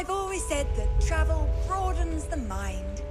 I've always said that travel broadens the mind.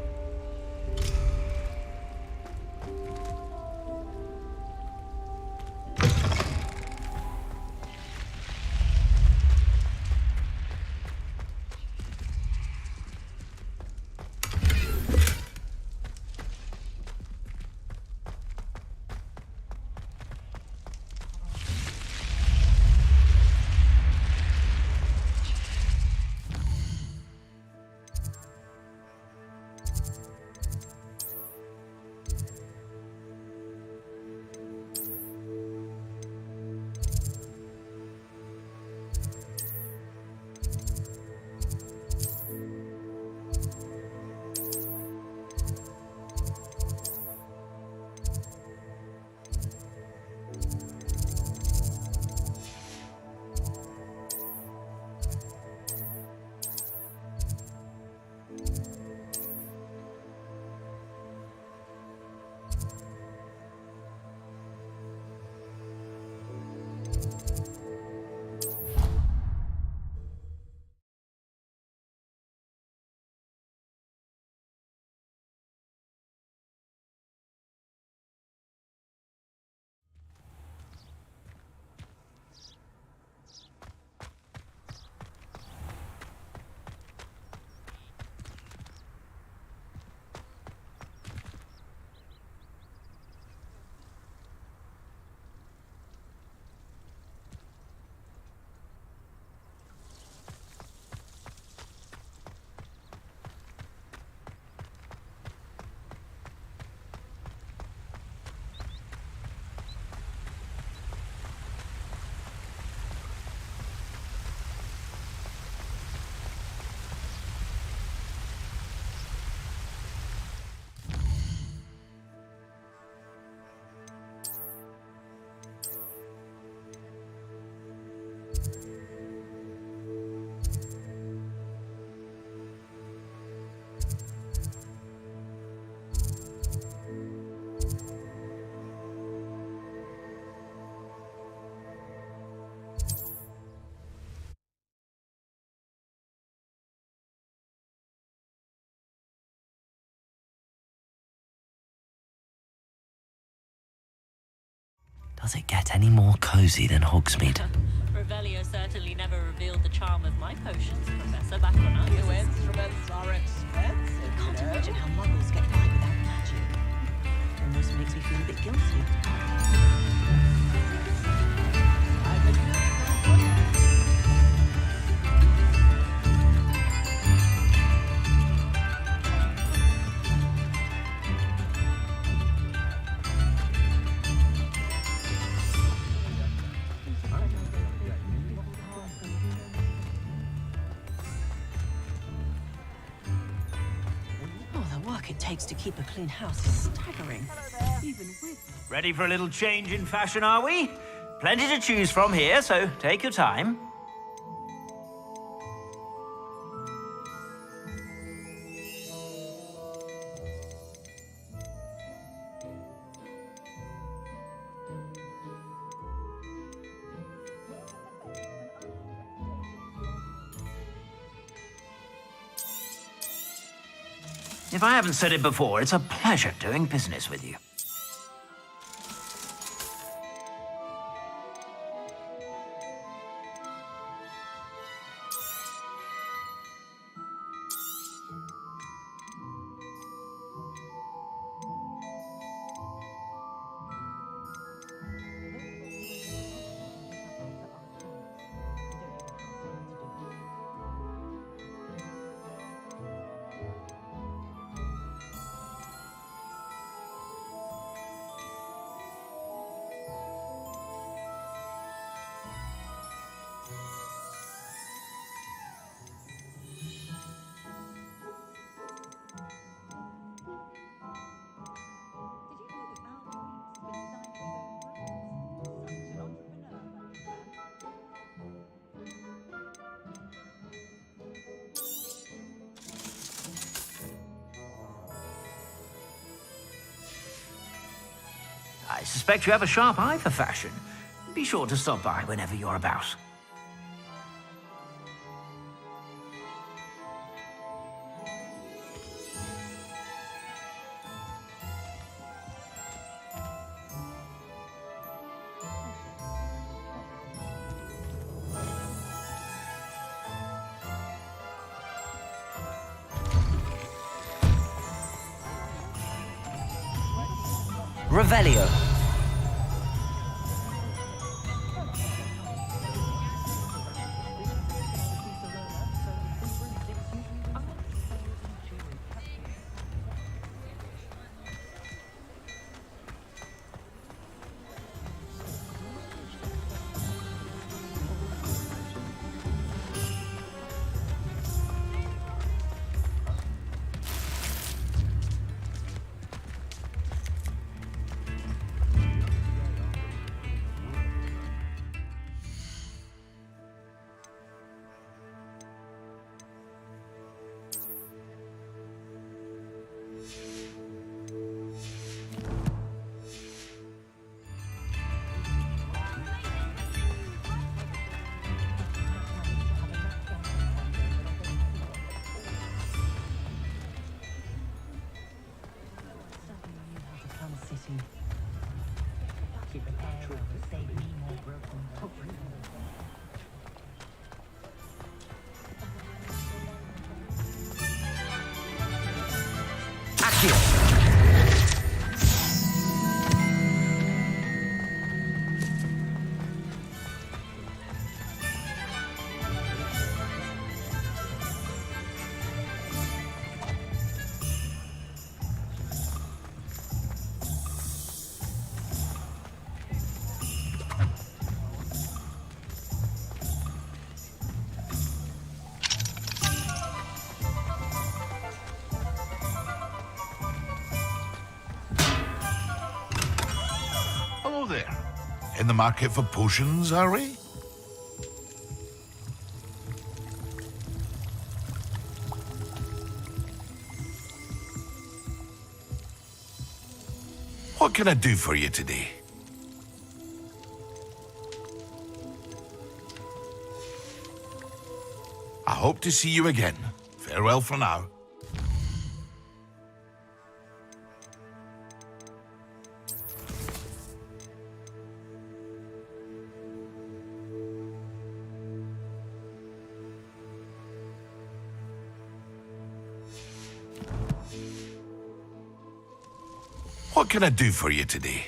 Does it get any more cozy than Hogsmeade? Revelio certainly never revealed the charm of my potions, Professor, back when I was... New instruments are expensive, Can't imagine how muggles get by without magic. Almost makes me feel a bit guilty. It takes to keep a clean house is staggering. Even with... Ready for a little change in fashion, are we? Plenty to choose from here, so take your time. If I haven't said it before, it's a pleasure doing business with you. I suspect you have a sharp eye for fashion. Be sure to stop by whenever you're about. Revelio. Accio. Hello there. In the market for potions, are we? What can I do for you today? I hope to see you again. Farewell for now. What can I do for you today?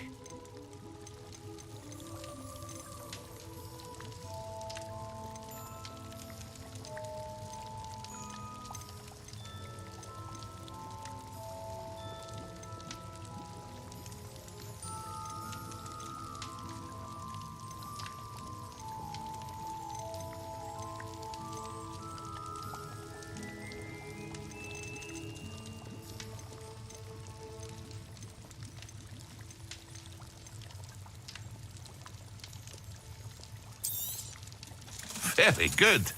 Very good.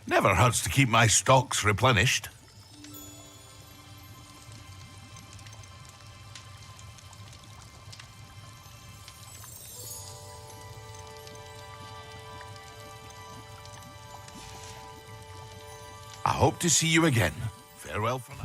Never hurts to keep my stocks replenished. I hope to see you again. Farewell for now.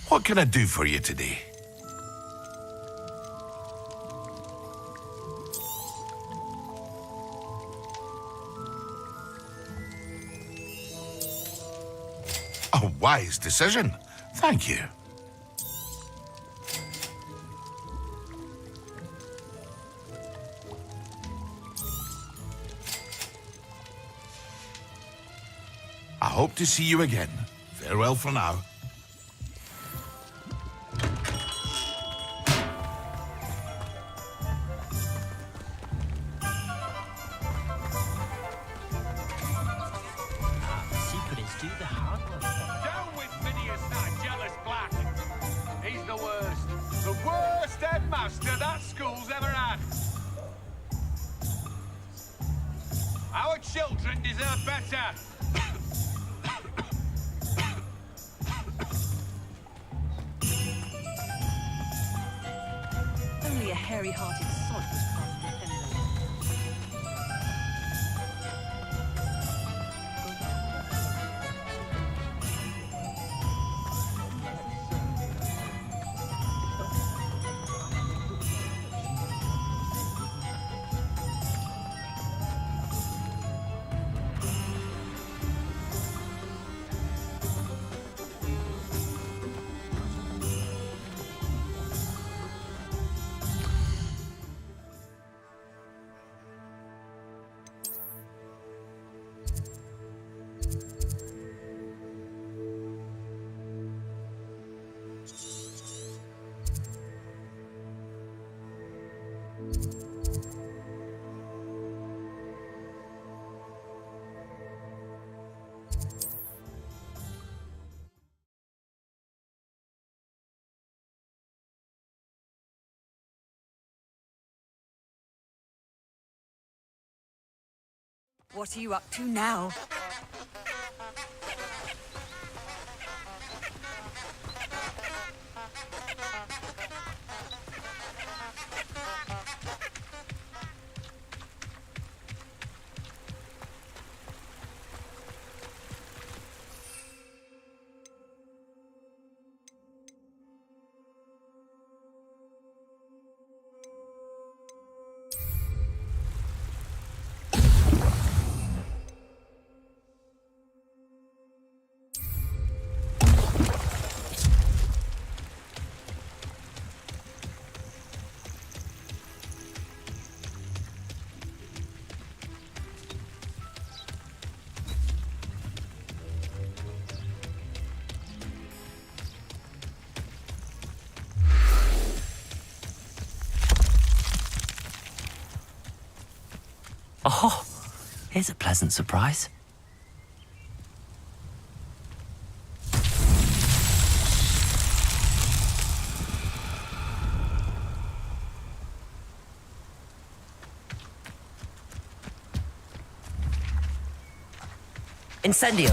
What can I do for you today? A wise decision. Thank you. I hope to see you again. Farewell for now. Our children deserve better. Only a hairy-hearted sod was past the What are you up to now? Oh, here's a pleasant surprise. Incendio.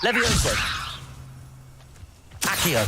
Levioso. Accio.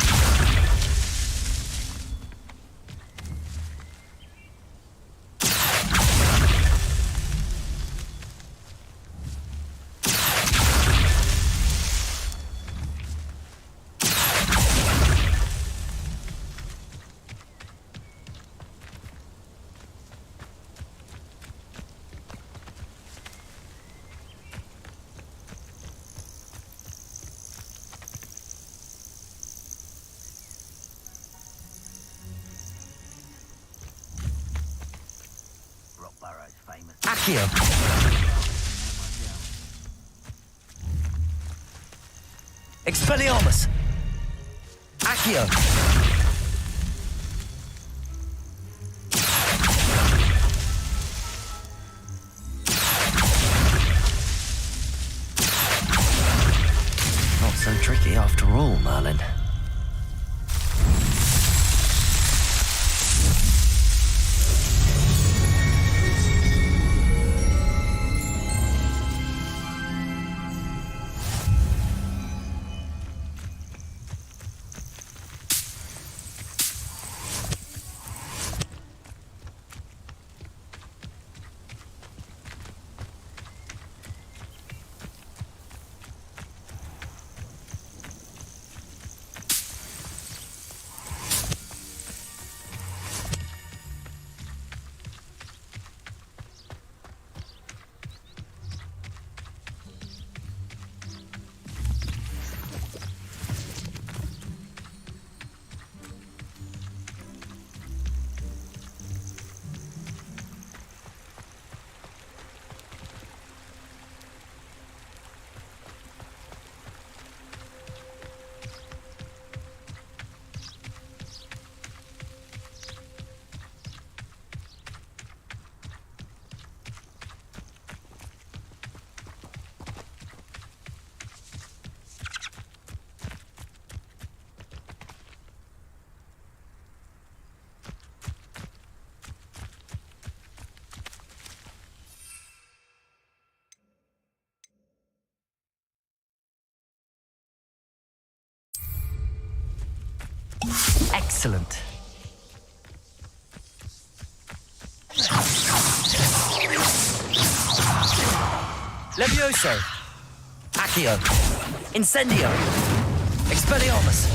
Accio. Expelliarmus. Accio. Not so tricky after all, Merlin. Excellent. Levioso. Accio. Incendio. Expelliarmus.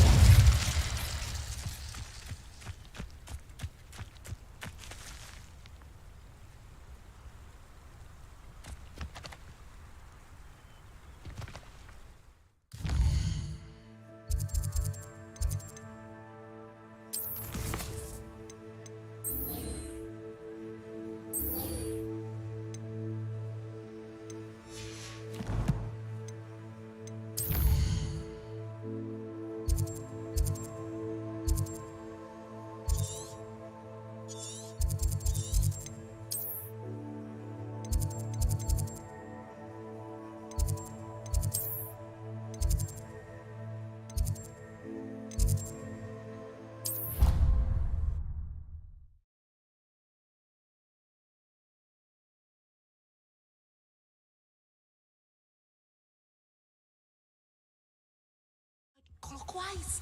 Clockwise.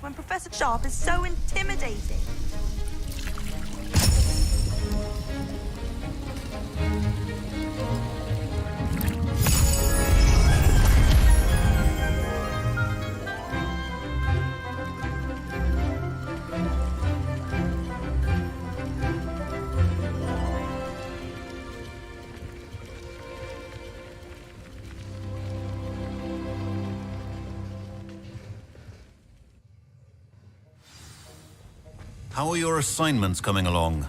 When Professor Sharp is so intimidating. How are your assignments coming along?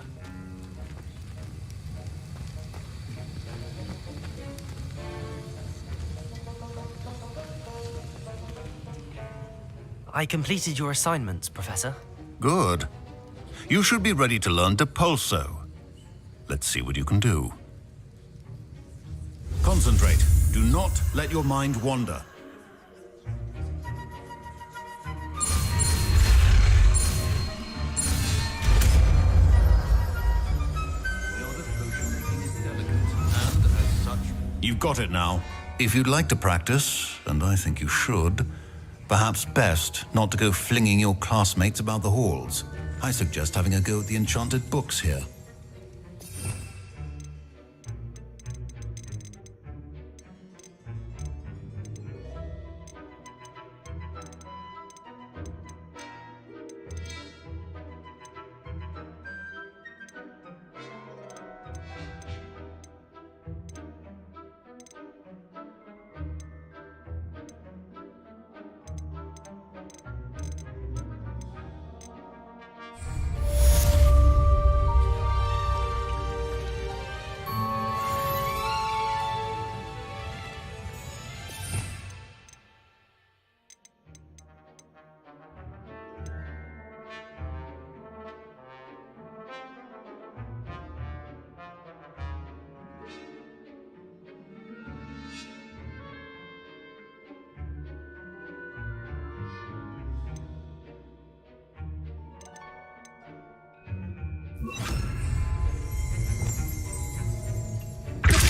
I completed your assignments, Professor. Good. You should be ready to learn Depulso. Let's see what you can do. Concentrate. Do not let your mind wander. You've got it now. If you'd like to practice, and I think you should, perhaps best not to go flinging your classmates about the halls. I suggest having a go at the enchanted books here.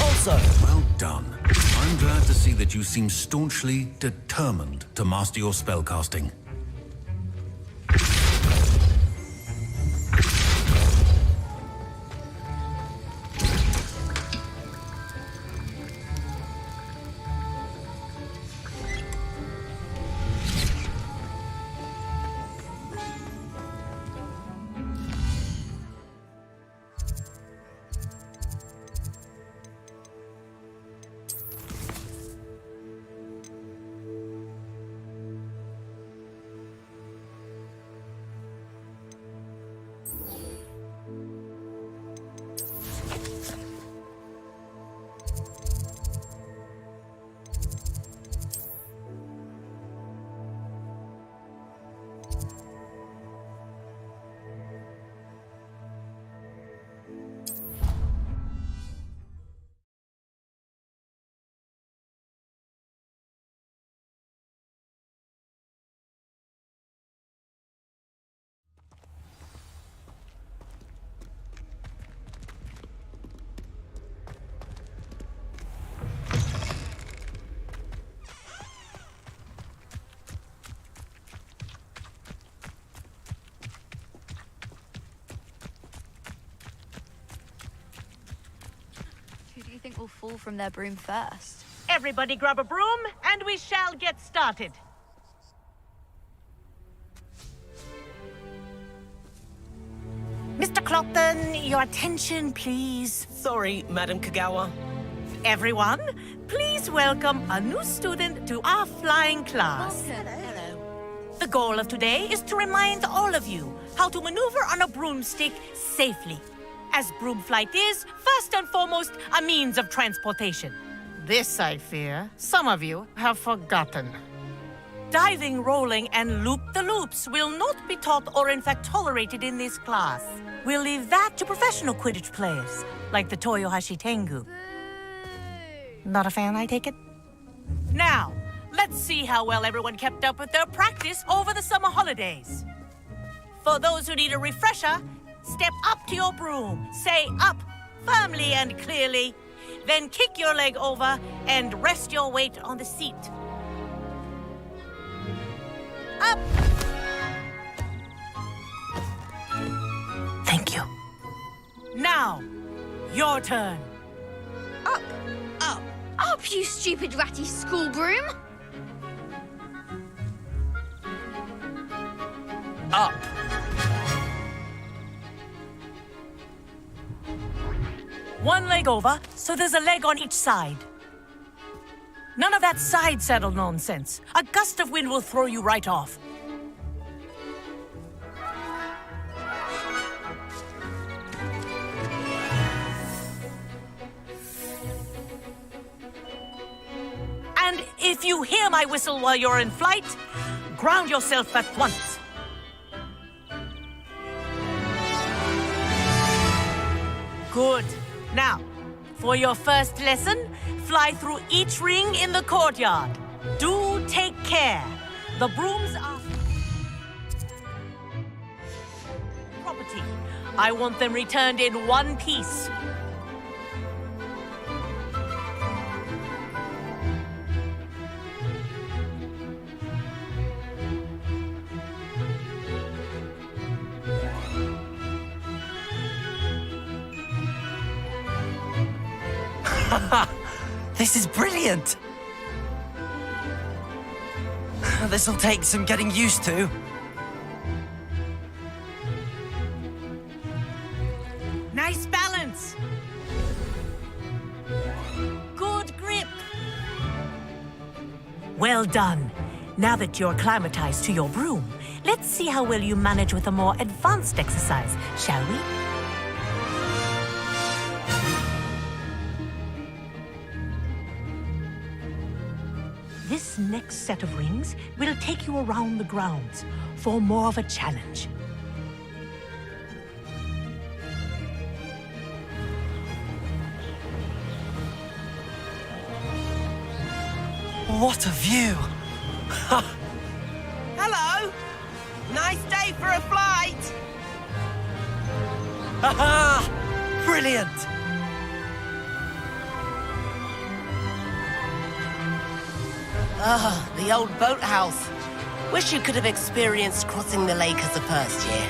Also, Well done. I'm glad to see that you seem staunchly determined to master your spellcasting. Who do you think will fall from their broom first? Everybody grab a broom, and we shall get started. Mr. Clopton, your attention, please. Sorry, Madam Kagawa. Everyone, please welcome a new student to our flying class. The goal of today is to remind all of you how to maneuver on a broomstick safely, as broom flight is, first and foremost, a means of transportation. This, I fear, some of you have forgotten. Diving, rolling, and loop-the-loops will not be taught or in fact tolerated in this class. We'll leave that to professional Quidditch players, like the Toyohashi Tengu. Not a fan, I take it? Now, let's see how well everyone kept up with their practice over the summer holidays. For those who need a refresher, step up to your broom. Say up, firmly and clearly. Then kick your leg over and rest your weight on the seat. Up! Thank you. Now, your turn. Up! Up! Up, you stupid ratty school broom! Up. One leg over, so there's a leg on each side. None of that side saddle nonsense. A gust of wind will throw you right off. And if you hear my whistle while you're in flight, ground yourself at once. Good. Now, for your first lesson, fly through each ring in the courtyard. Do take care. The brooms are property. I want them returned in one piece. This is brilliant. This'll take some getting used to. Nice balance. Good grip. Well done. Now that you're acclimatized to your broom, let's see how well you manage with a more advanced exercise, shall we? This next set of rings will take you around the grounds for more of a challenge. What a view. Hello! Nice day for a flight! Haha! Brilliant. Ah, the old boathouse. Wish you could have experienced crossing the lake as a first year.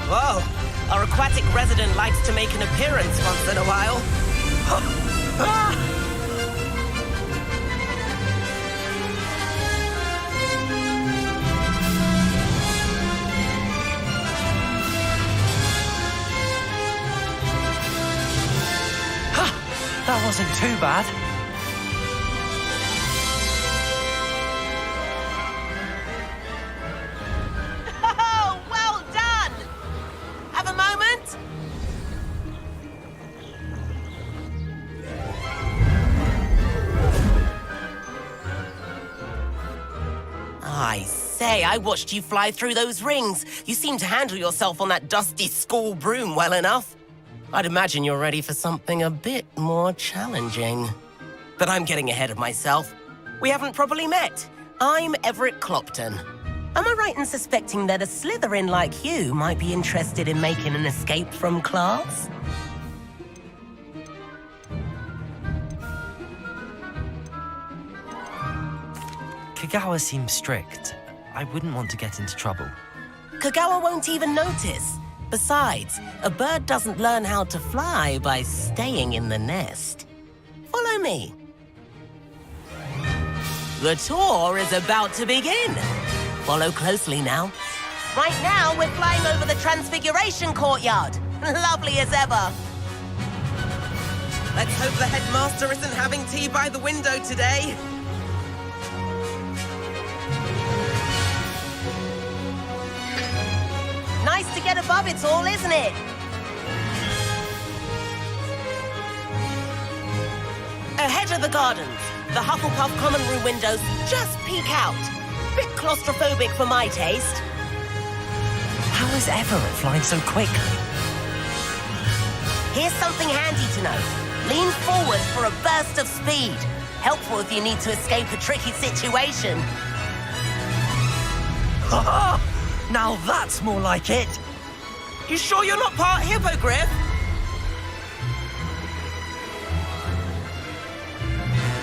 Whoa, our aquatic resident likes to make an appearance once in a while. Ah! That wasn't too bad. Oh, well done! Have a moment? I say, I watched you fly through those rings. You seem to handle yourself on that dusty school broom well enough. I'd imagine you're ready for something a bit more challenging. But I'm getting ahead of myself. We haven't properly met. I'm Everett Clopton. Am I right in suspecting that a Slytherin like you might be interested in making an escape from class? Kagawa seems strict. I wouldn't want to get into trouble. Kagawa won't even notice. Besides, a bird doesn't learn how to fly by staying in the nest. Follow me. The tour is about to begin. Follow closely now. Right now, we're flying over the Transfiguration Courtyard. Lovely as ever. Let's hope the headmaster isn't having tea by the window today. Nice to get above it all, isn't it? Ahead of the gardens, the Hufflepuff common room windows just peek out. Bit claustrophobic for my taste. How is Everett flying so quickly? Here's something handy to know. Lean forward for a burst of speed. Helpful if you need to escape a tricky situation. Now that's more like it. You sure you're not part hippogriff?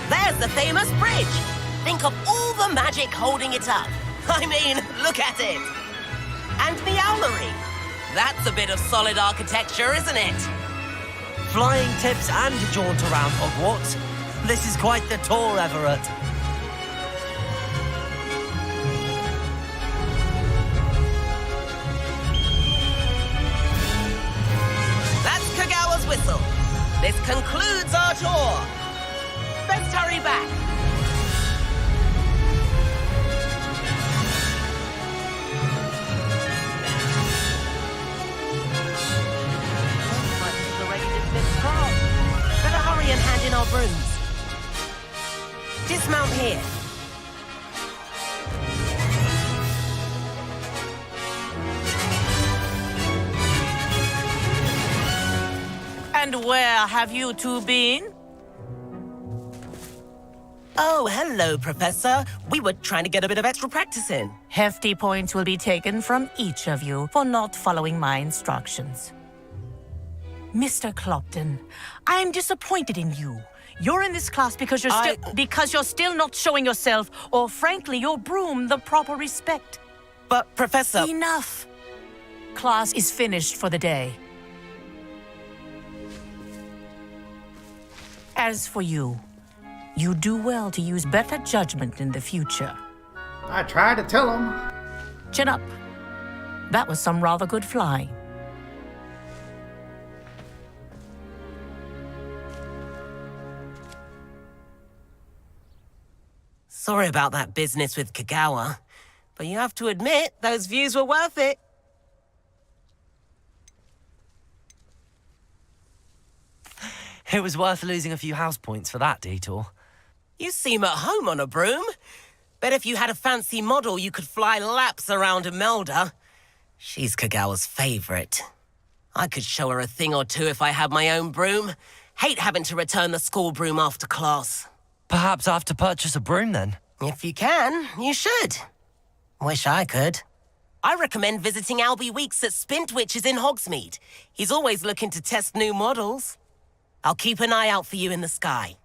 There's the famous bridge. Think of all the magic holding it up. I mean, look at it. And the owlery. That's a bit of solid architecture, isn't it? Flying tips and a jaunt around Hogwarts. This is quite the tour, Everett. That's Kagawa's whistle. This concludes our tour. Let's hurry back. Better hurry and hand in our brooms. Dismount here. And where have you two been? Oh, hello, Professor. We were trying to get a bit of extra practice in. Hefty points will be taken from each of you for not following my instructions. Mr. Clopton, I'm disappointed in you. You're in this class because you're still not showing yourself, or frankly, your broom, the proper respect. But, Professor... Enough. Class is finished for the day. As for you, you do well to use better judgment in the future. I tried to tell him. Chin up. That was some rather good flying. Sorry about that business with Kagawa, but you have to admit, those views were worth it. It was worth losing a few house points for that detour. You seem at home on a broom. Bet if you had a fancy model, you could fly laps around Imelda. She's Kagawa's favorite. I could show her a thing or two if I had my own broom. Hate having to return the school broom after class. Perhaps I have to purchase a broom then. If you can, you should. Wish I could. I recommend visiting Albie Weeks at Spintwitches in Hogsmeade. He's always looking to test new models. I'll keep an eye out for you in the sky.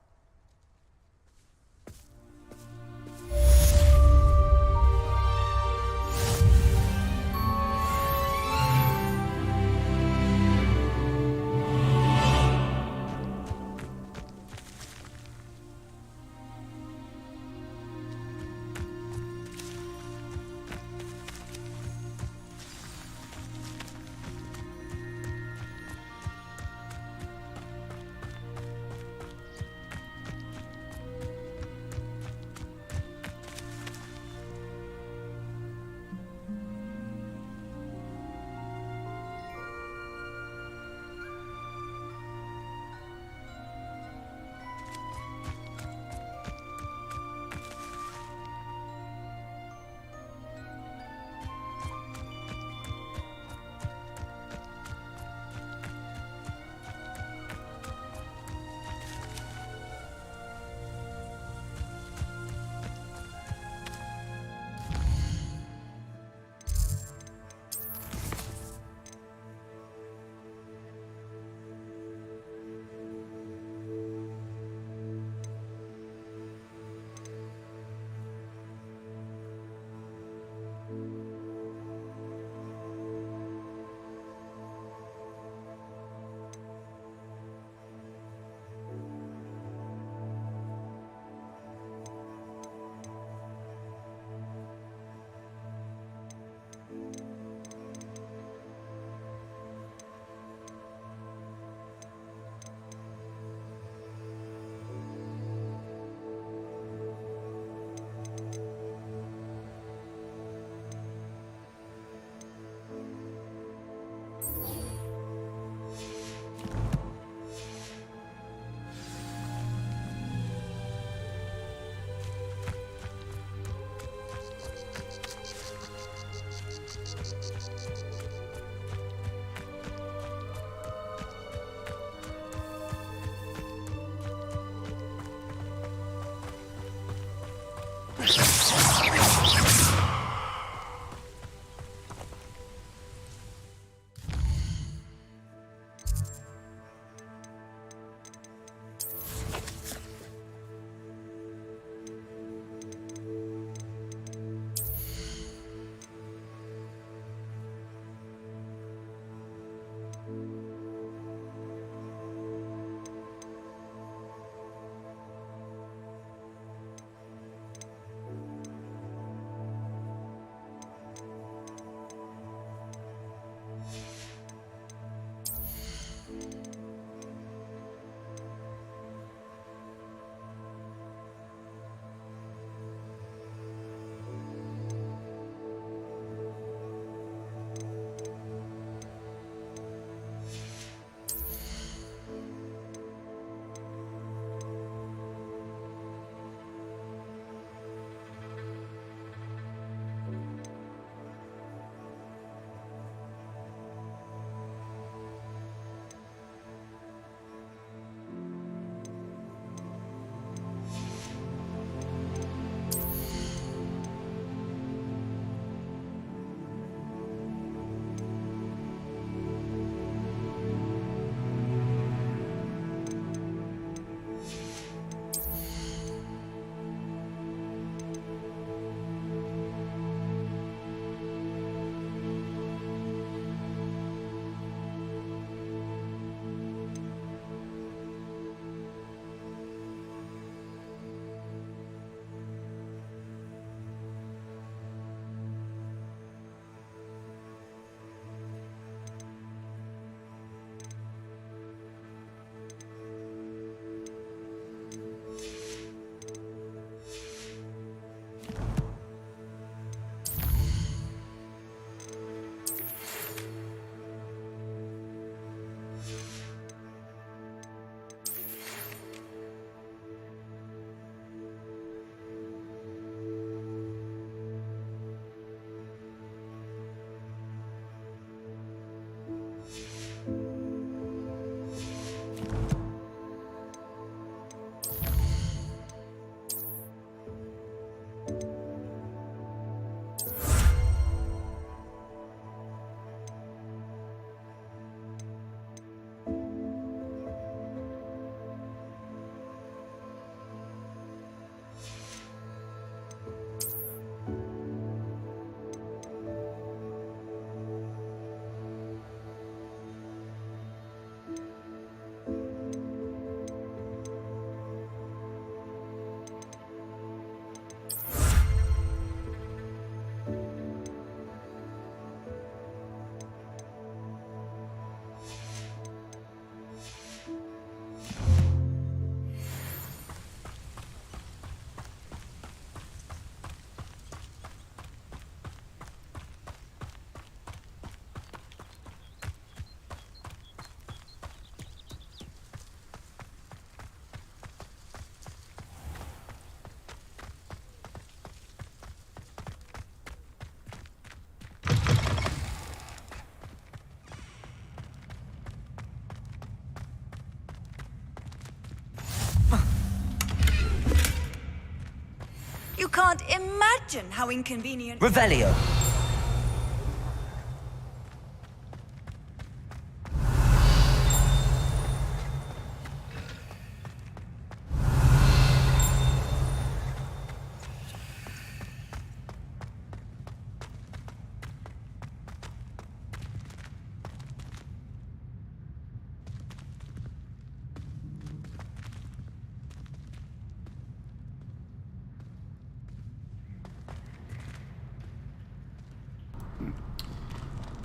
can't imagine how inconvenient. Revelio.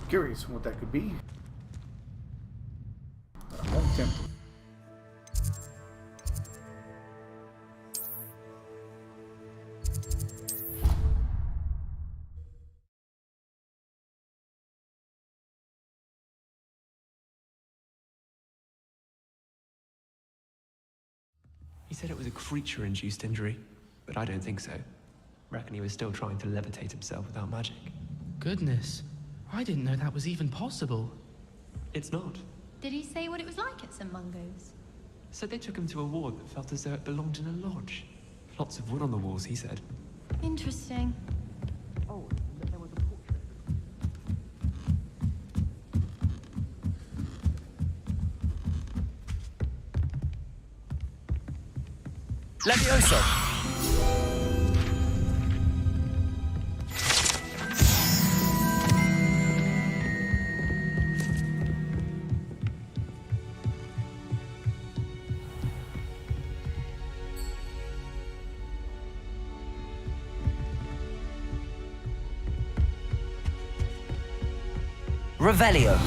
Curious what that could be. I'm tempted. He said it was a creature-induced injury, but I don't think so. Reckon he was still trying to levitate himself without magic. Goodness, I didn't know that was even possible. It's not. Did he say what it was like at St. Mungo's? So they took him to a ward that felt as though it belonged in a lodge. Lots of wood on the walls, he said. Interesting. Oh, and there was a portrait. Levioso. Revelio.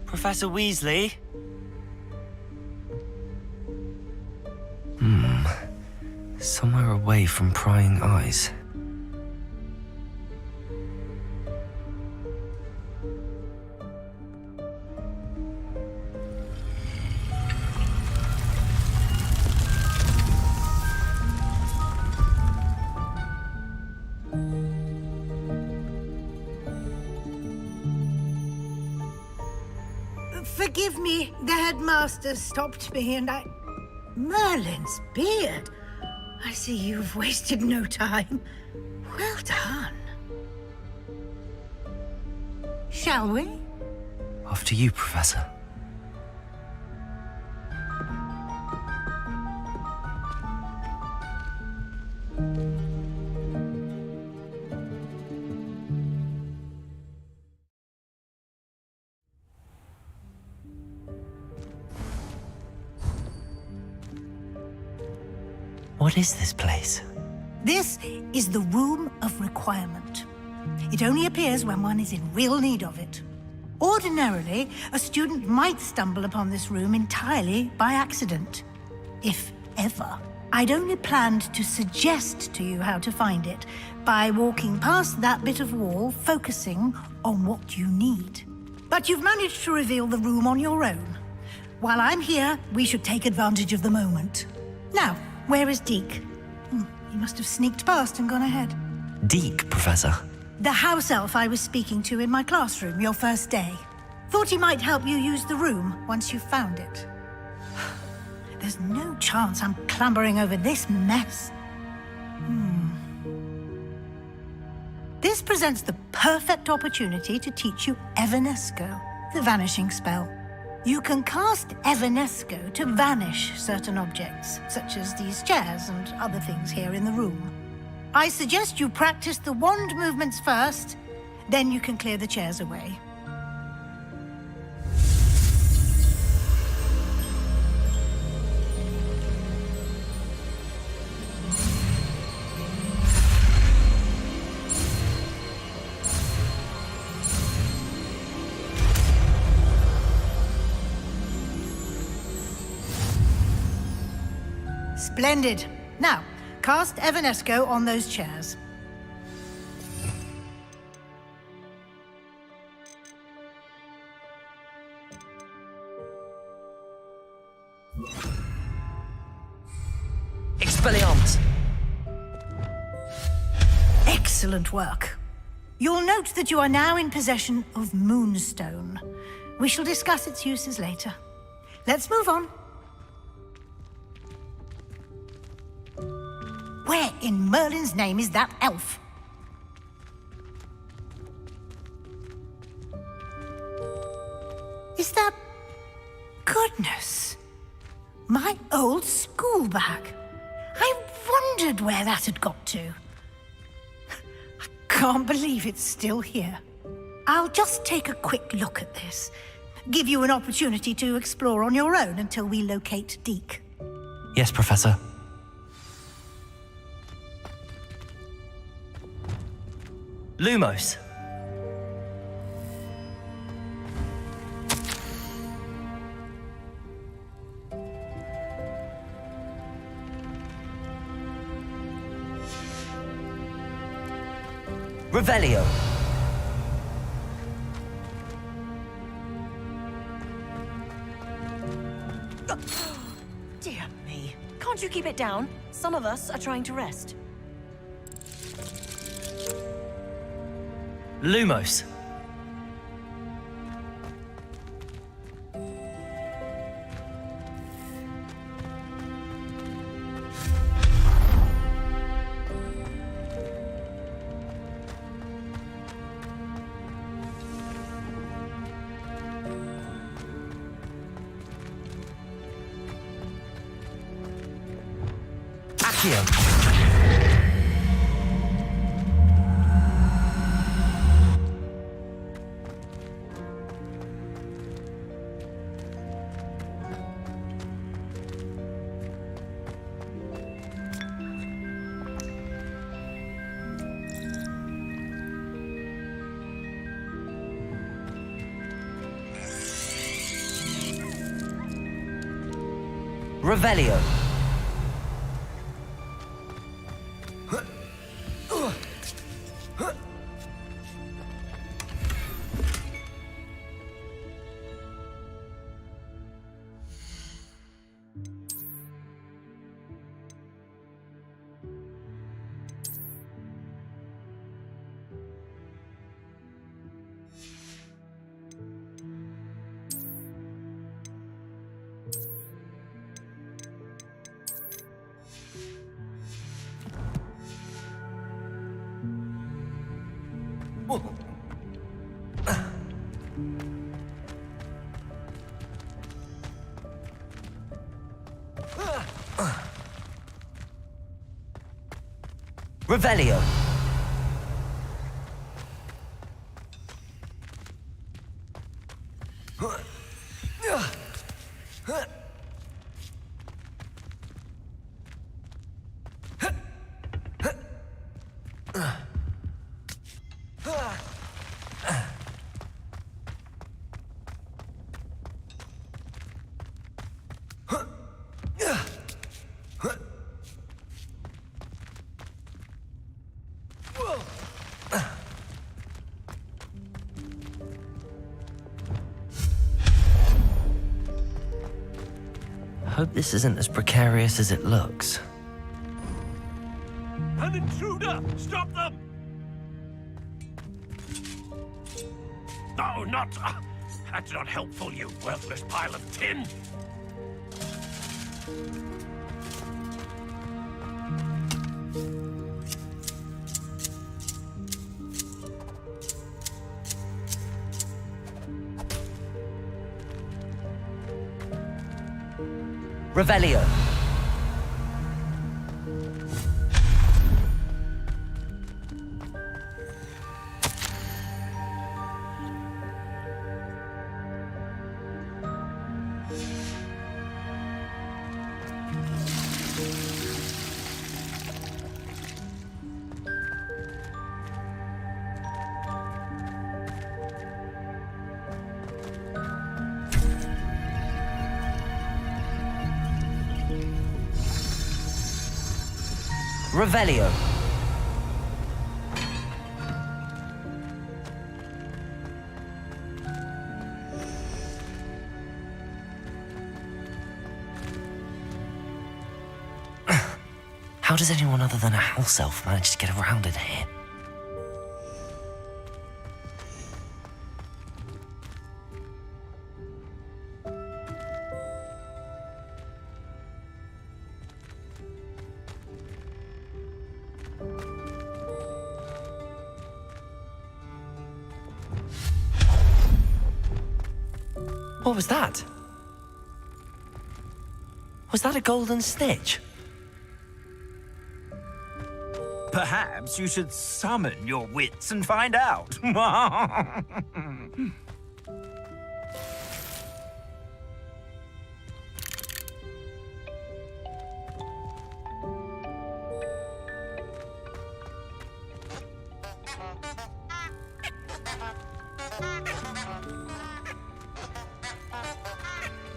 Professor Weasley? Somewhere away from prying eyes. Forgive me, the headmaster stopped me and I... Merlin's beard! I see you've wasted no time. Well done. Shall we? After you, Professor. What is this place? This is the Room of Requirement. It only appears when one is in real need of it. Ordinarily, a student might stumble upon this room entirely by accident, if ever. I'd only planned to suggest to you how to find it by walking past that bit of wall, focusing on what you need. But you've managed to reveal the room on your own. While I'm here, we should take advantage of the moment. Now, where is Deke? He must have sneaked past and gone ahead. Deke, Professor. The house elf I was speaking to in my classroom your first day. Thought he might help you use the room once you found it. There's no chance I'm clambering over this mess. This presents the perfect opportunity to teach you Evanesco, the vanishing spell. You can cast Evanesco to vanish certain objects, such as these chairs and other things here in the room. I suggest you practice the wand movements first, then you can clear the chairs away. Splendid. Now, cast Evanesco on those chairs. Expelliarmus. Excellent work. You'll note that you are now in possession of Moonstone. We shall discuss its uses later. Let's move on. Where in Merlin's name is that elf? Is that... Goodness. My old school bag. I wondered where that had got to. I can't believe it's still here. I'll just take a quick look at this. Give you an opportunity to explore on your own until we locate Deke. Yes, Professor. Lumos. Revelio. Dear me. Can't you keep it down? Some of us are trying to rest. Lumos. Accio. Revelio. Revelio. Hope this isn't as precarious as it looks. An intruder! Stop them! No, not... that's not helpful, you worthless pile of tin! Revelio. Revelio. How does anyone other than a house elf manage to get around in here? What was that? Was that a golden snitch? Perhaps you should summon your wits and find out.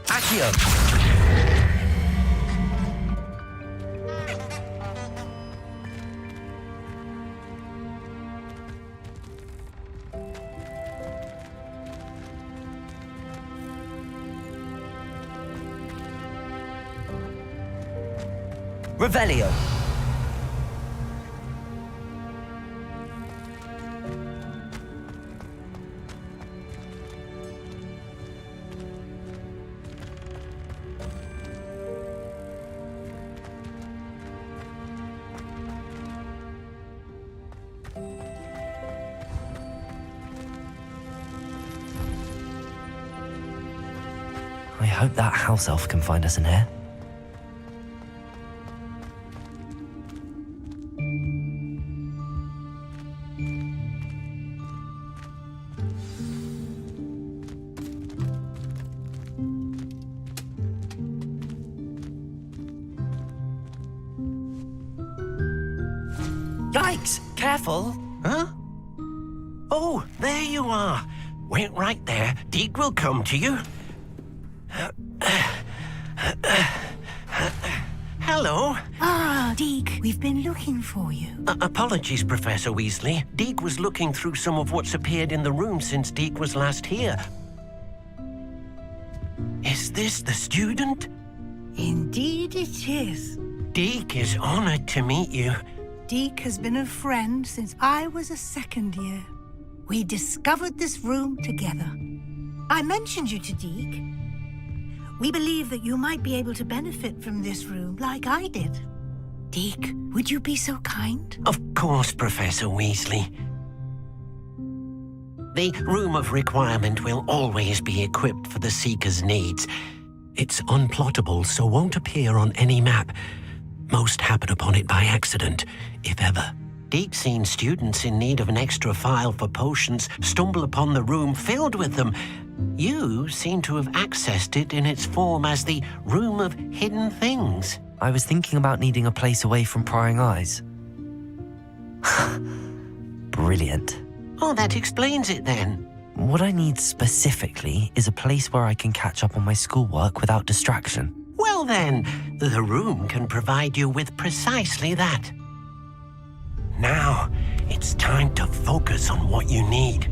Accio! Revelio. I hope that house elf can find us in here. Yikes! Careful! Huh? Oh, there you are. Wait right there. Deke will come to you. Hello. Ah, Deke, we've been looking for you. Apologies, Professor Weasley. Deke was looking through some of what's appeared in the room since Deke was last here. Is this the student? Indeed it is. Deke is honored to meet you. Deke has been a friend since I was a second year. We discovered this room together. I mentioned you to Deke. We believe that you might be able to benefit from this room like I did. Deke, would you be so kind? Of course, Professor Weasley. The Room of Requirement will always be equipped for the Seeker's needs. It's unplottable, so won't appear on any map. Most happen upon it by accident, if ever. Deke's seen students in need of an extra file for potions stumble upon the room filled with them. You seem to have accessed it in its form as the Room of Hidden Things. I was thinking about needing a place away from prying eyes. Brilliant. Oh, that explains it then. What I need specifically is a place where I can catch up on my schoolwork without distraction. Well then, the room can provide you with precisely that. Now, it's time to focus on what you need.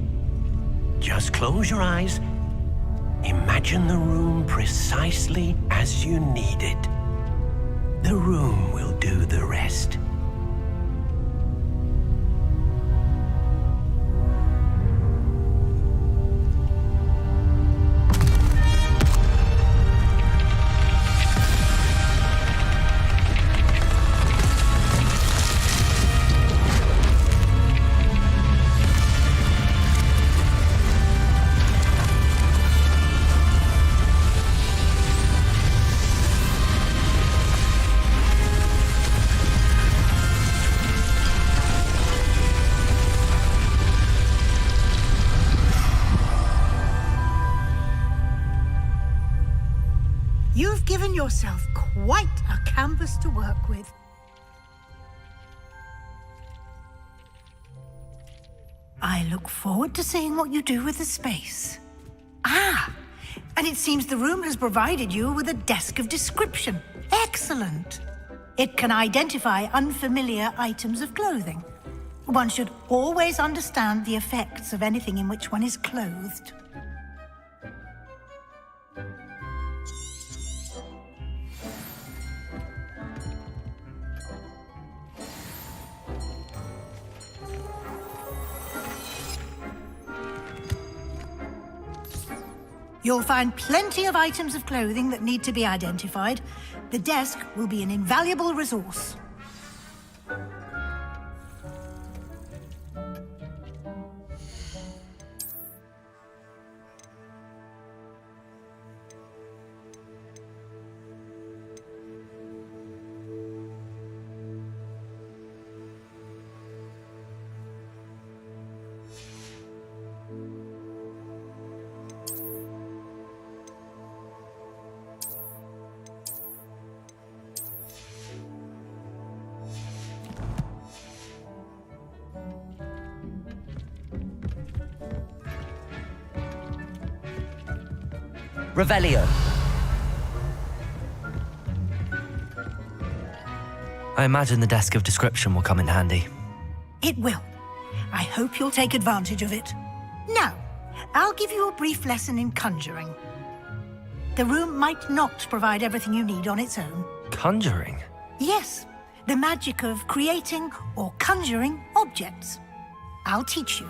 Just close your eyes. Imagine the room precisely as you need it. The room will do the rest. You've given yourself quite a canvas to work with. I look forward to seeing what you do with the space. Ah, and it seems the room has provided you with a desk of description. Excellent. It can identify unfamiliar items of clothing. One should always understand the effects of anything in which one is clothed. You'll find plenty of items of clothing that need to be identified. The desk will be an invaluable resource. Revelio. I imagine the desk of description will come in handy. It will. I hope you'll take advantage of it. Now, I'll give you a brief lesson in conjuring. The room might not provide everything you need on its own. Conjuring? Yes, the magic of creating or conjuring objects. I'll teach you.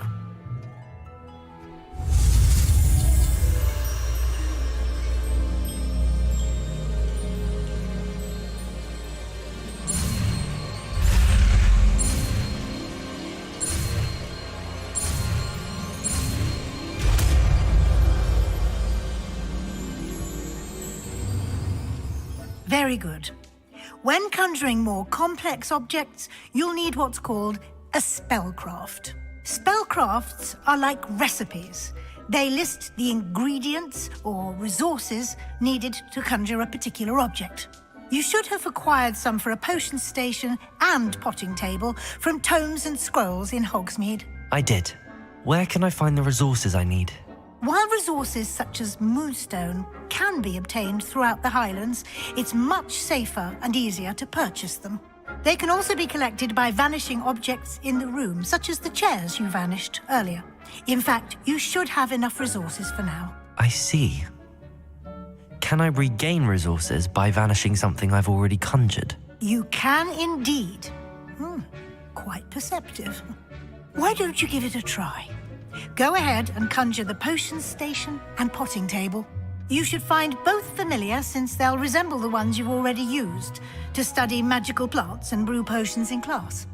Very good. When conjuring more complex objects, you'll need what's called a spellcraft. Spellcrafts are like recipes. They list the ingredients or resources needed to conjure a particular object. You should have acquired some for a potion station and potting table from tomes and scrolls in Hogsmeade. I did. Where can I find the resources I need? While resources such as moonstone can be obtained throughout the Highlands, it's much safer and easier to purchase them. They can also be collected by vanishing objects in the room, such as the chairs you vanished earlier. In fact, you should have enough resources for now. I see. Can I regain resources by vanishing something I've already conjured? You can indeed. Quite perceptive. Why don't you give it a try? Go ahead and conjure the potion station and potting table. You should find both familiar, since they'll resemble the ones you've already used to study magical plants and brew potions in class.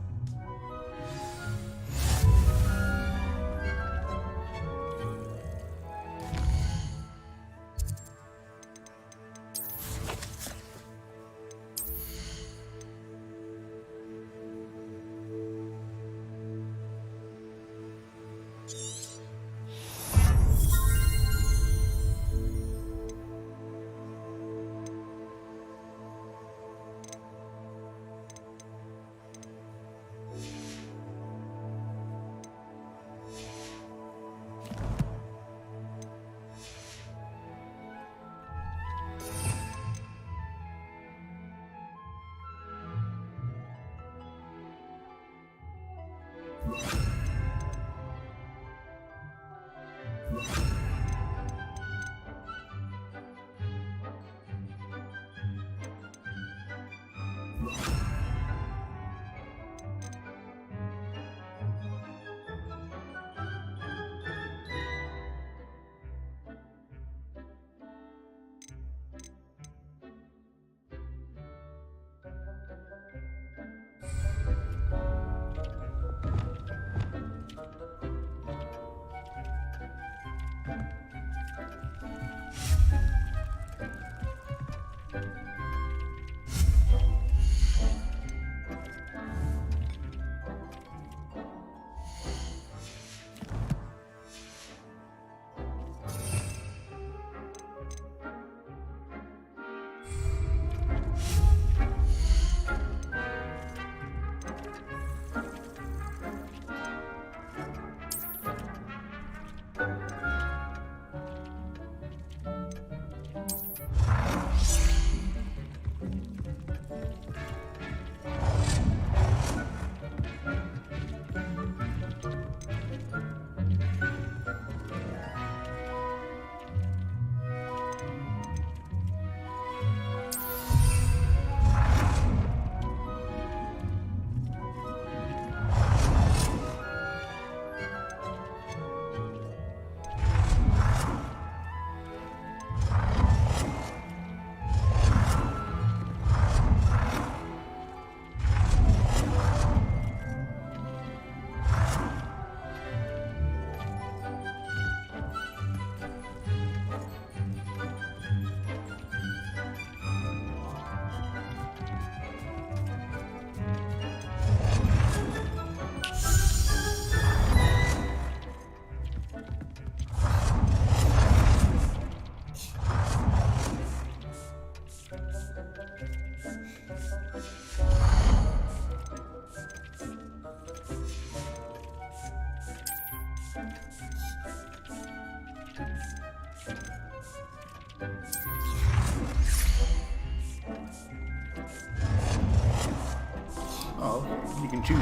can choose.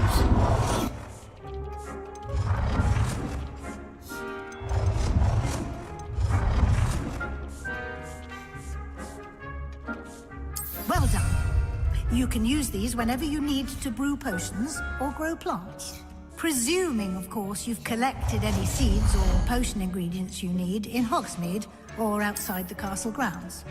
Well done. You can use these whenever you need to brew potions or grow plants. Presuming, of course, you've collected any seeds or potion ingredients you need in Hogsmeade or outside the castle grounds.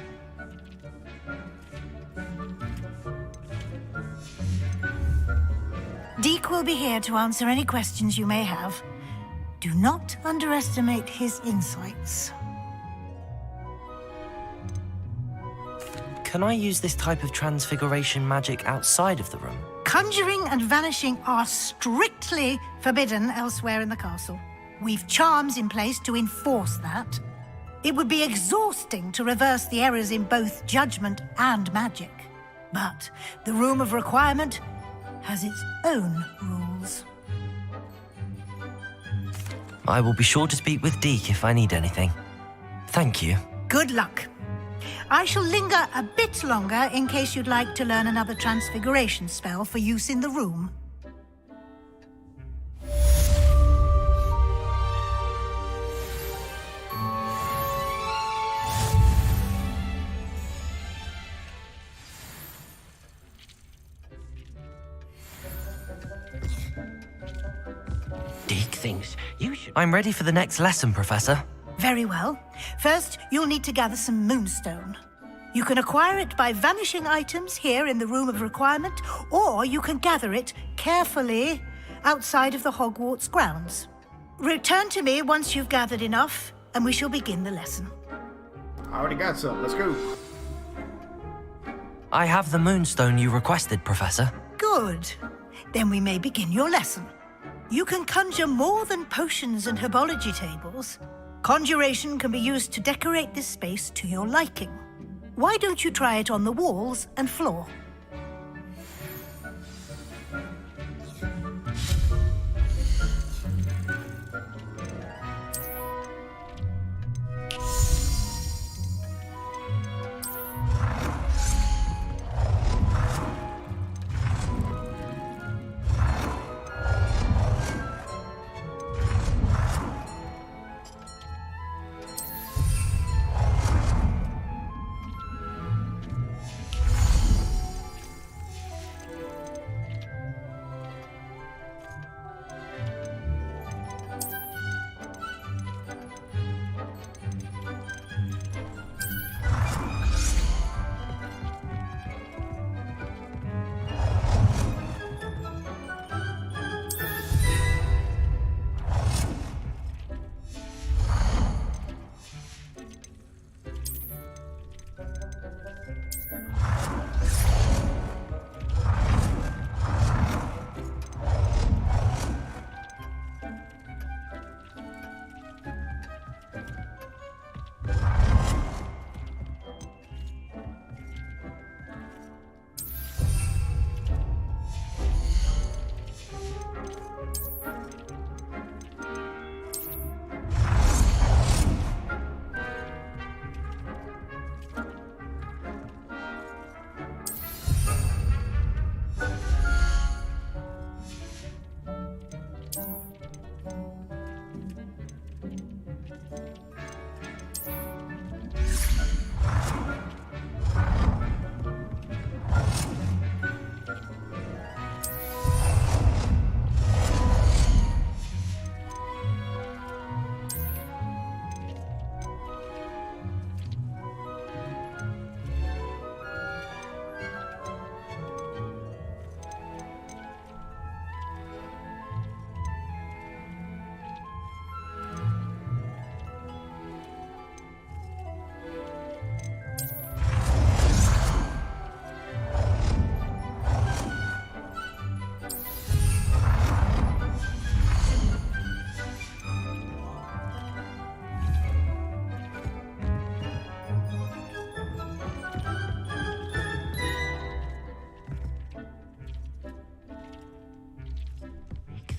Deek will be here to answer any questions you may have. Do not underestimate his insights. Can I use this type of transfiguration magic outside of the room? Conjuring and vanishing are strictly forbidden elsewhere in the castle. We've charms in place to enforce that. It would be exhausting to reverse the errors in both judgment and magic. But the Room of Requirement has its own rules. I will be sure to speak with Deek if I need anything. Thank you. Good luck. I shall linger a bit longer in case you'd like to learn another transfiguration spell for use in the room. Deek thinks you should... I'm ready for the next lesson, Professor. Very well. First, you'll need to gather some moonstone. You can acquire it by vanishing items here in the Room of Requirement, or you can gather it carefully outside of the Hogwarts grounds. Return to me once you've gathered enough, and we shall begin the lesson. I already got some. Let's go. I have the moonstone you requested, Professor. Good. Then we may begin your lesson. You can conjure more than potions and herbology tables. Conjuration can be used to decorate this space to your liking. Why don't you try it on the walls and floor?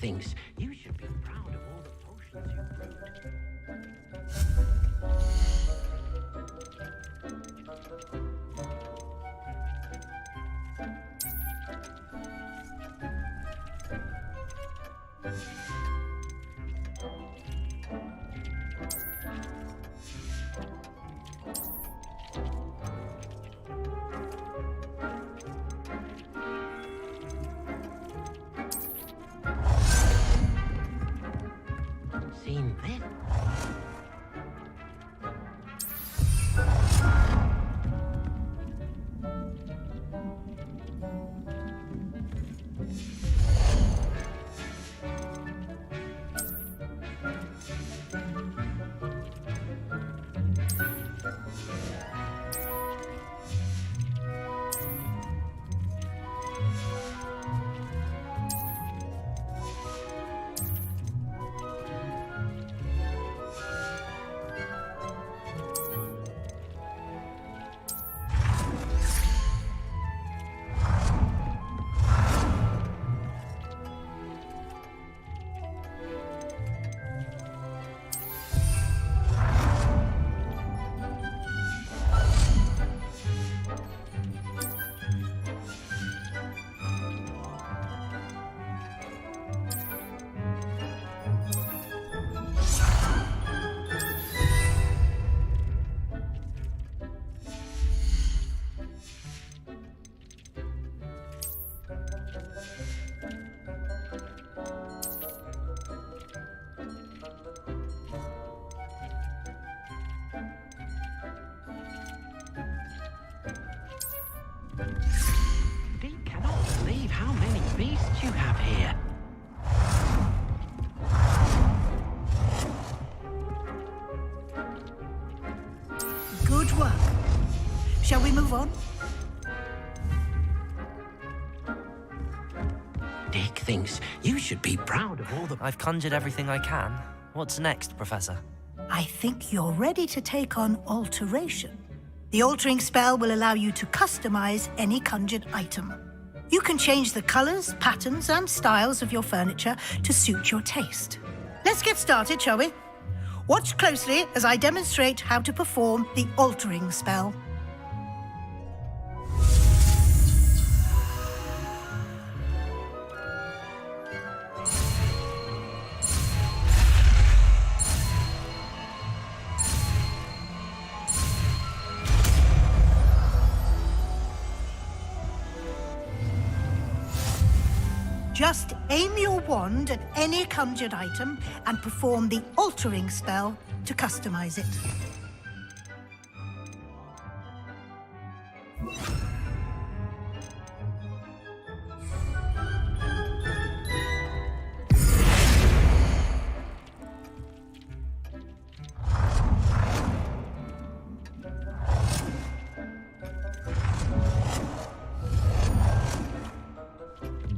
Thinks you should be proud of all the potions you brewed. beasts you have here. Good work. Shall we move on? Dick thinks you should be proud of all the... I've conjured everything I can. What's next, Professor? I think you're ready to take on alteration. The altering spell will allow you to customize any conjured item. You can change the colors, patterns, and styles of your furniture to suit your taste. Let's get started, shall we? Watch closely as I demonstrate how to perform the altering spell. Just aim your wand at any conjured item and perform the altering spell to customize it.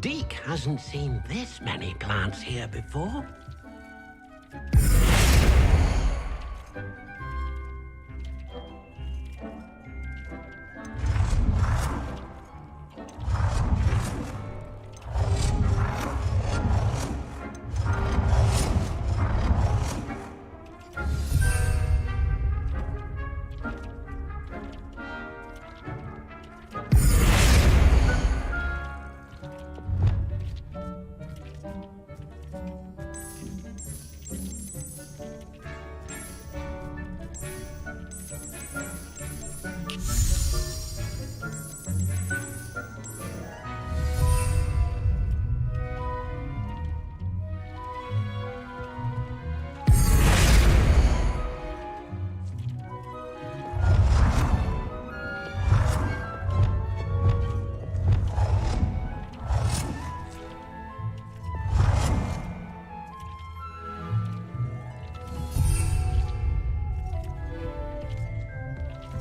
Deke hasn't seen this many plants here before.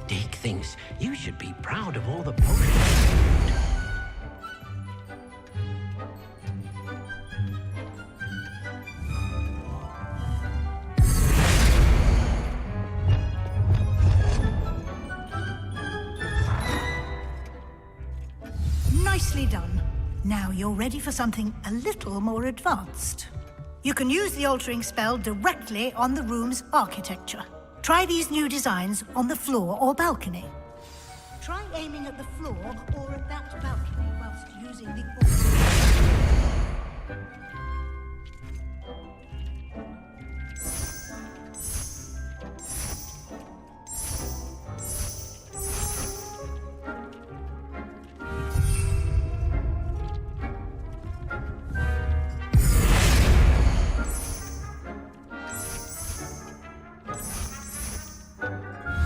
Deke thinks you should be proud of all the potions. Nicely done. Now you're ready for something a little more advanced. You can use the altering spell directly on the room's architecture. Try these new designs on the floor or balcony. Try aiming at the floor or at that balcony whilst using the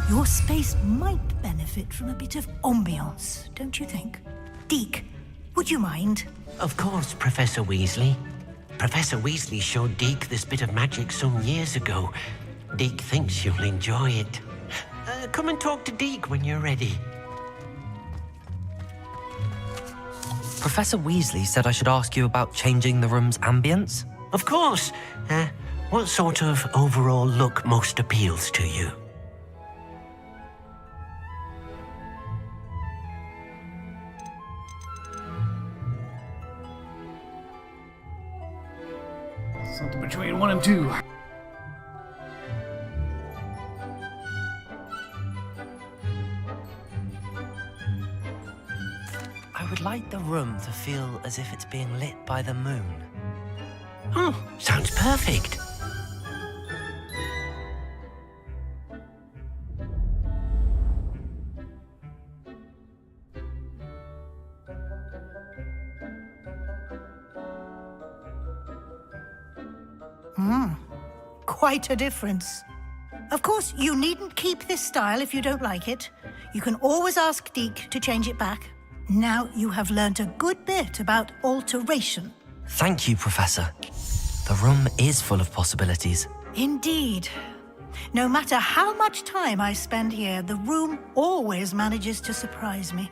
Your space might benefit from a bit of ambiance, don't you think? Deke, would you mind? Of course, Professor Weasley. Professor Weasley showed Deke this bit of magic some years ago. Deke thinks you'll enjoy it. Come and talk to Deke when you're ready. Professor Weasley said I should ask you about changing the room's ambience? Of course. What sort of overall look most appeals to you? Something between 1 and 2. I would like the room to feel as if it's being lit by the moon. Oh, sounds perfect. Quite a difference. Of course, you needn't keep this style if you don't like it. You can always ask Deke to change it back. Now you have learnt a good bit about alteration. Thank you, Professor. The room is full of possibilities. Indeed. No matter how much time I spend here, the room always manages to surprise me.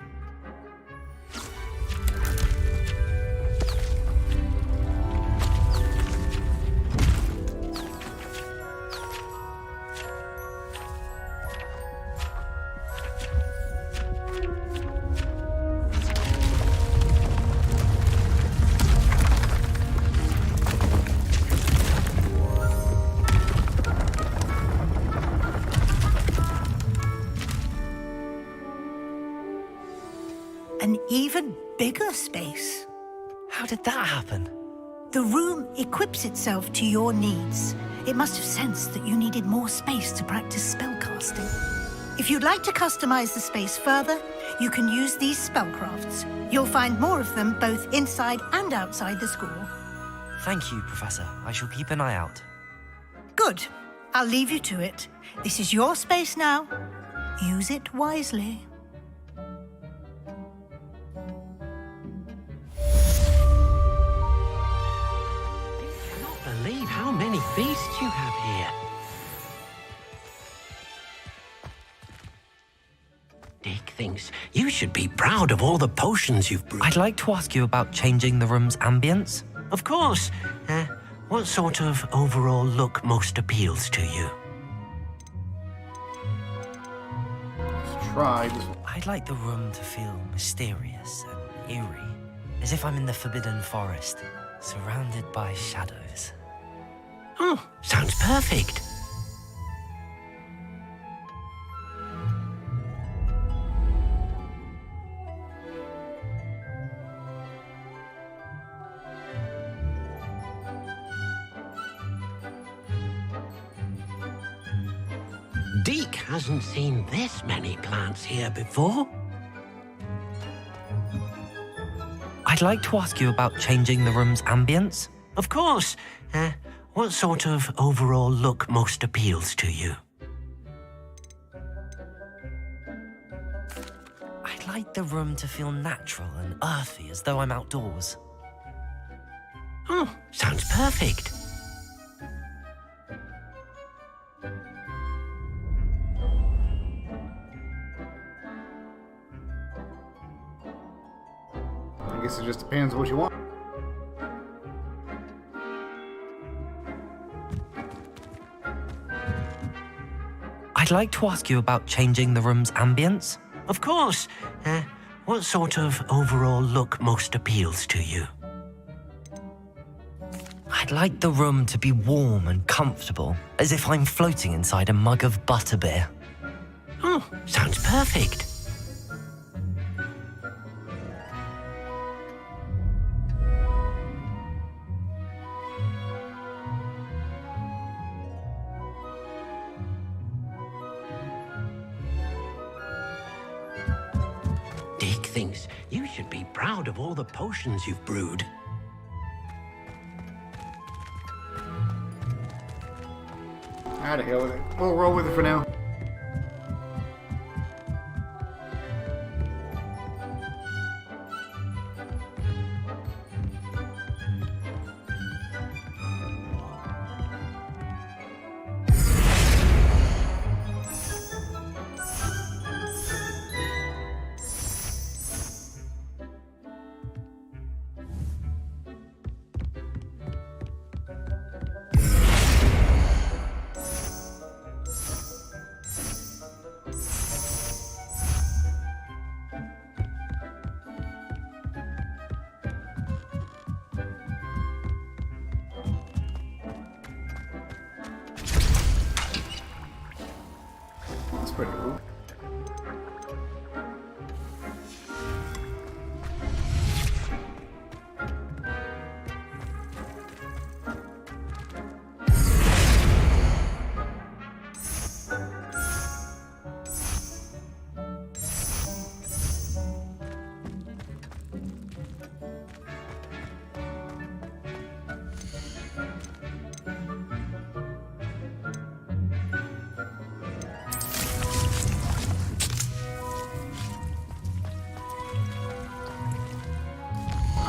An even bigger space. How did that happen? The room equips itself to your needs. It must have sensed that you needed more space to practice spellcasting. If you'd like to customize the space further, you can use these spellcrafts. You'll find more of them both inside and outside the school. Thank you, Professor. I shall keep an eye out. Good. I'll leave you to it. This is your space now. Use it wisely. Believe how many beasts you have here. Dick thinks you should be proud of all the potions you've brewed. I'd like to ask you about changing the room's ambience. Of course. What sort of overall look most appeals to you? Let's try this one. I'd like the room to feel mysterious and eerie, as if I'm in the Forbidden Forest, surrounded by shadows. Oh, sounds perfect. Deke hasn't seen this many plants here before. I'd like to ask you about changing the room's ambience. Of course. What sort of overall look most appeals to you? I'd like the room to feel natural and earthy, as though I'm outdoors. Oh, sounds perfect. I guess it just depends what you want. I'd like to ask you about changing the room's ambience. Of course. What sort of overall look most appeals to you? I'd like the room to be warm and comfortable, as if I'm floating inside a mug of butterbeer. Oh, sounds perfect. Dick thinks you should be proud of all the potions you've brewed. Ah, to hell with it. We'll roll with it for now.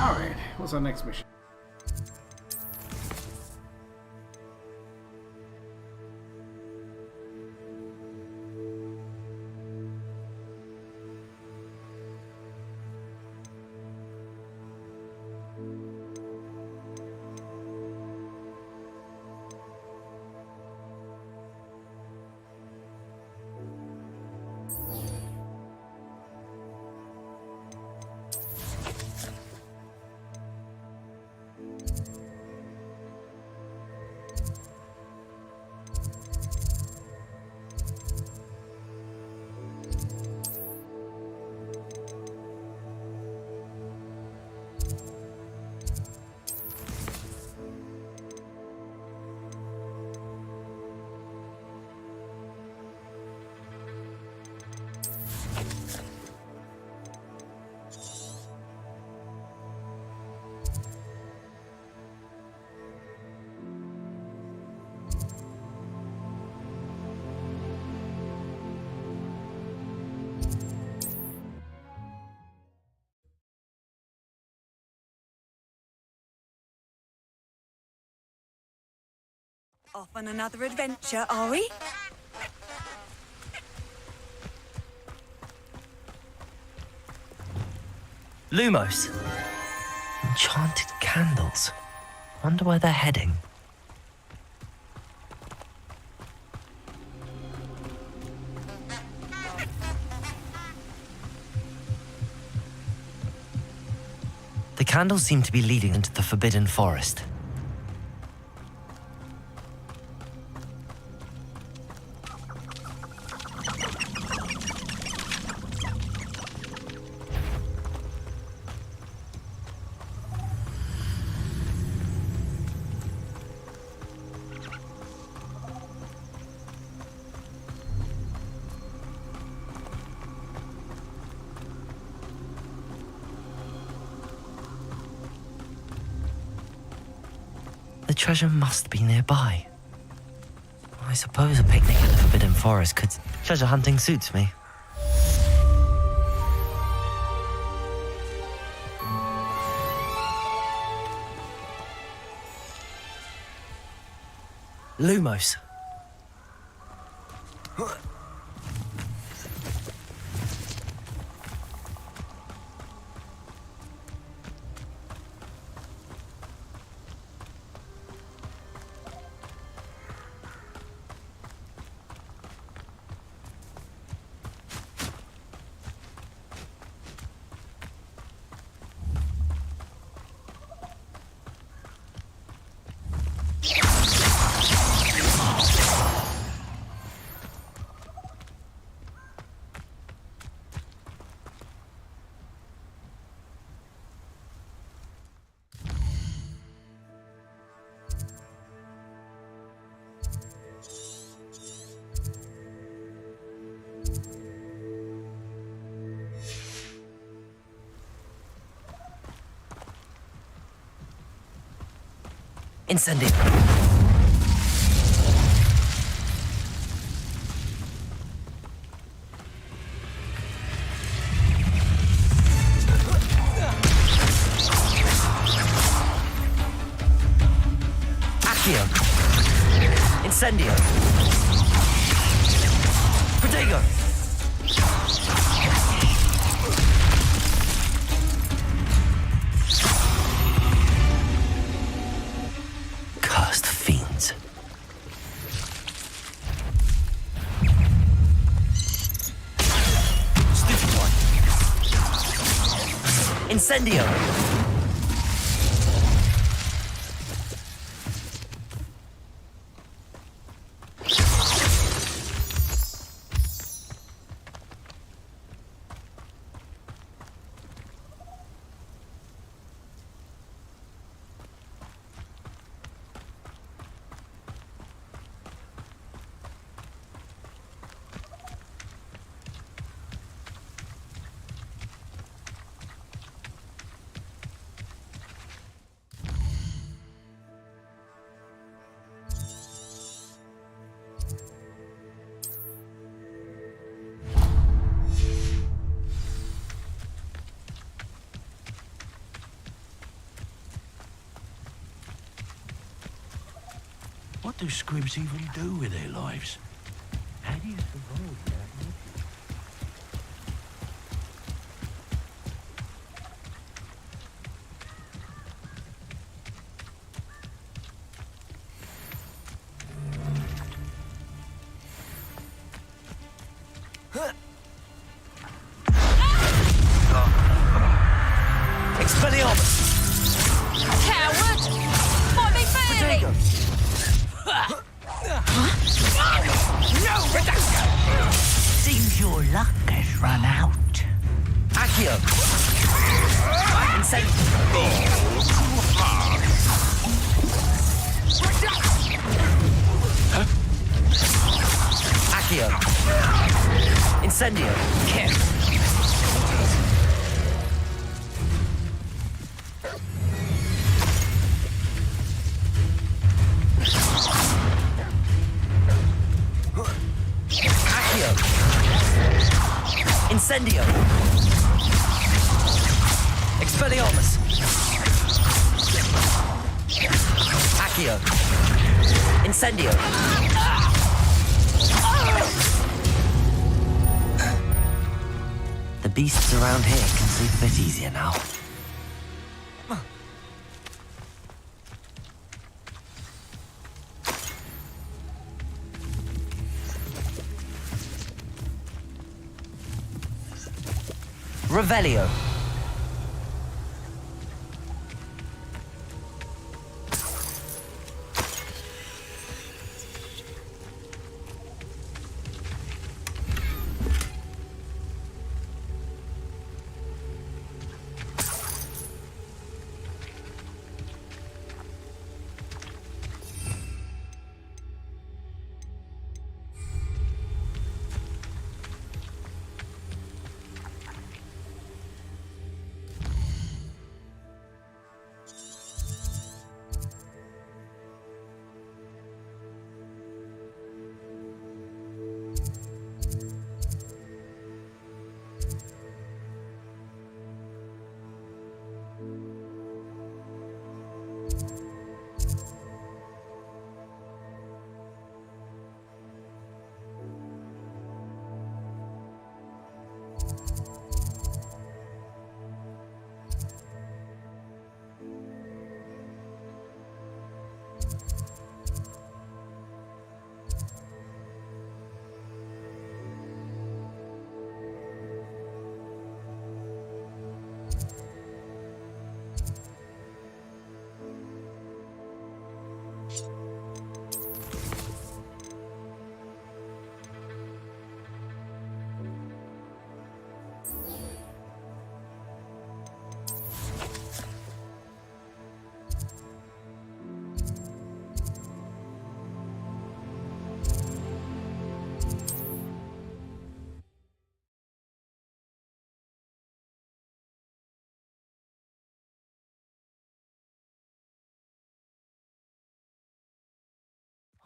Alright, what's our next mission? Off on another adventure, are we? Lumos. Enchanted candles. Wonder where they're heading. The candles seem to be leading into the Forbidden Forest. The treasure must be nearby. I suppose a picnic in the Forbidden Forest could... Treasure hunting suits me. Lumos. Incendio. Accio. Incendio. Protego. Cursed fiends. Stupid one. Incendio. What do squibs even do with their lives? How do you suppose that? Expelliarmus! Coward! Fight me fairly! No reduction! Seems your luck has run out. Accio! Accio! Incendio! Accio! Incendio! Expelliarmus! Accio! Incendio! The beasts around here can sleep a bit easier now. Revelio.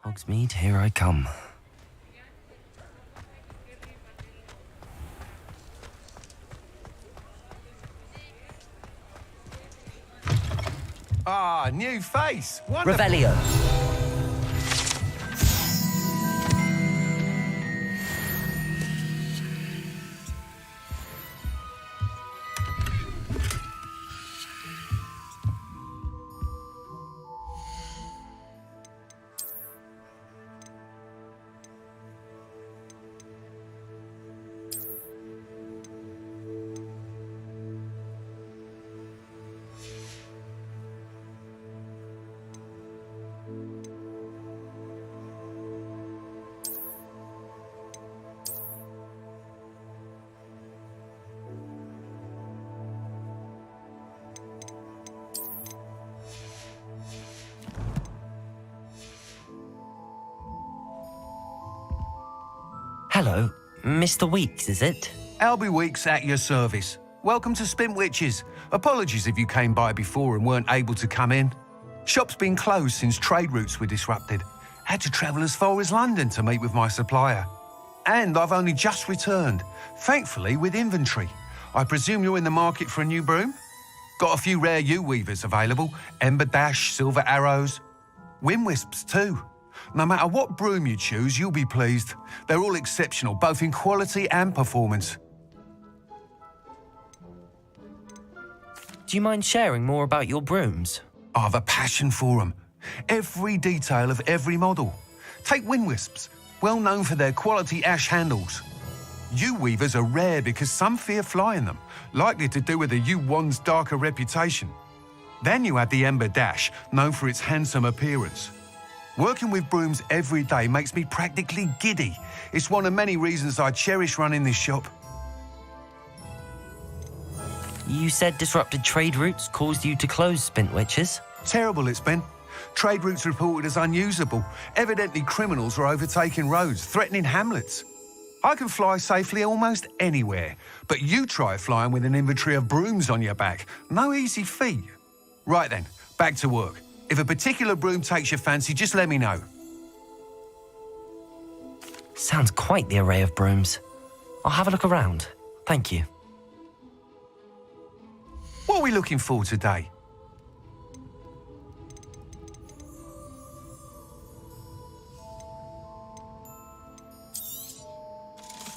Hogsmeade, here I come. Ah, new face. Wonderful. Revelio. Hello, Mr. Weeks, is it? Albie Weeks at your service. Welcome to Spintwitches. Apologies if you came by before and weren't able to come in. Shop's been closed since trade routes were disrupted. Had to travel as far as London to meet with my supplier. And I've only just returned, thankfully with inventory. I presume you're in the market for a new broom? Got a few rare yew weavers available, Ember Dash, Silver Arrows, Wind Wisps too. No matter what broom you choose, you'll be pleased. They're all exceptional, both in quality and performance. Do you mind sharing more about your brooms? I've a passion for them. Every detail of every model. Take wind wisps, well known for their quality ash handles. Yew weavers are rare because some fear flying them, likely to do with the yew wand's darker reputation. Then you have the ember dash, known for its handsome appearance. Working with brooms every day makes me practically giddy. It's one of many reasons I cherish running this shop. You said disrupted trade routes caused you to close Spintwitches? Terrible it's been. Trade routes reported as unusable. Evidently criminals were overtaking roads, threatening hamlets. I can fly safely almost anywhere, but you try flying with an inventory of brooms on your back. No easy feat. Right then, back to work. If a particular broom takes your fancy, just let me know. Sounds quite the array of brooms. I'll have a look around. Thank you. What are we looking for today?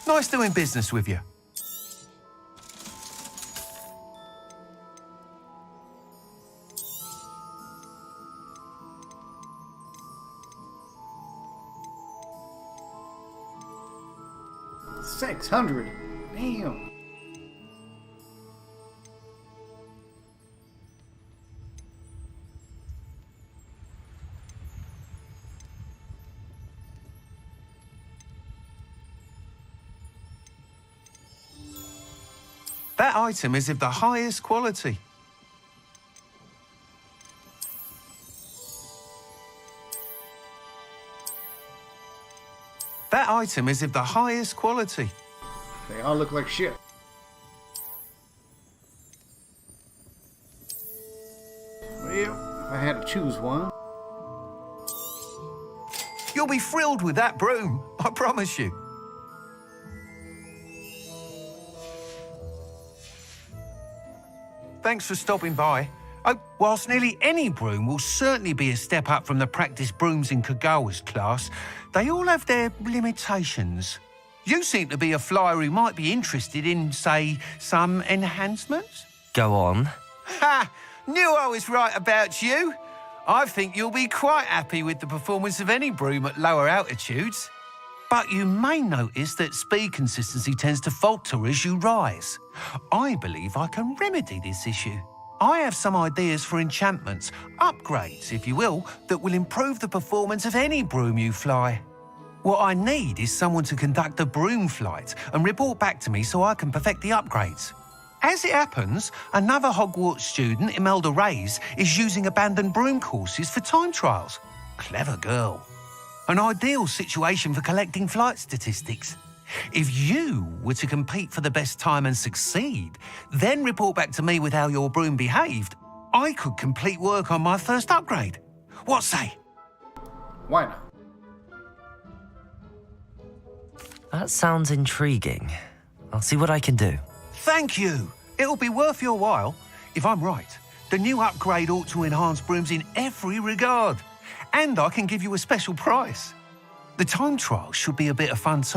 Nice doing business with you. $600. Damn. That item is of the highest quality. That item is of the highest quality. They all look like shit. Well, if I had to choose one. You'll be thrilled with that broom, I promise you. Thanks for stopping by. Oh, whilst nearly any broom will certainly be a step up from the practice brooms in Kagawa's class, they all have their limitations. You seem to be a flyer who might be interested in, say, some enhancements? Go on. Ha! Knew I was right about you. I think you'll be quite happy with the performance of any broom at lower altitudes. But you may notice that speed consistency tends to falter as you rise. I believe I can remedy this issue. I have some ideas for enchantments, upgrades, if you will, that will improve the performance of any broom you fly. What I need is someone to conduct a broom flight and report back to me so I can perfect the upgrades. As it happens, another Hogwarts student, Imelda Reyes, is using abandoned broom courses for time trials. Clever girl. An ideal situation for collecting flight statistics. If you were to compete for the best time and succeed, then report back to me with how your broom behaved, I could complete work on my first upgrade. What say? Why not? That sounds intriguing. I'll see what I can do. Thank you. It'll be worth your while. If I'm right, the new upgrade ought to enhance brooms in every regard. And I can give you a special price. The time trial should be a bit of fun too.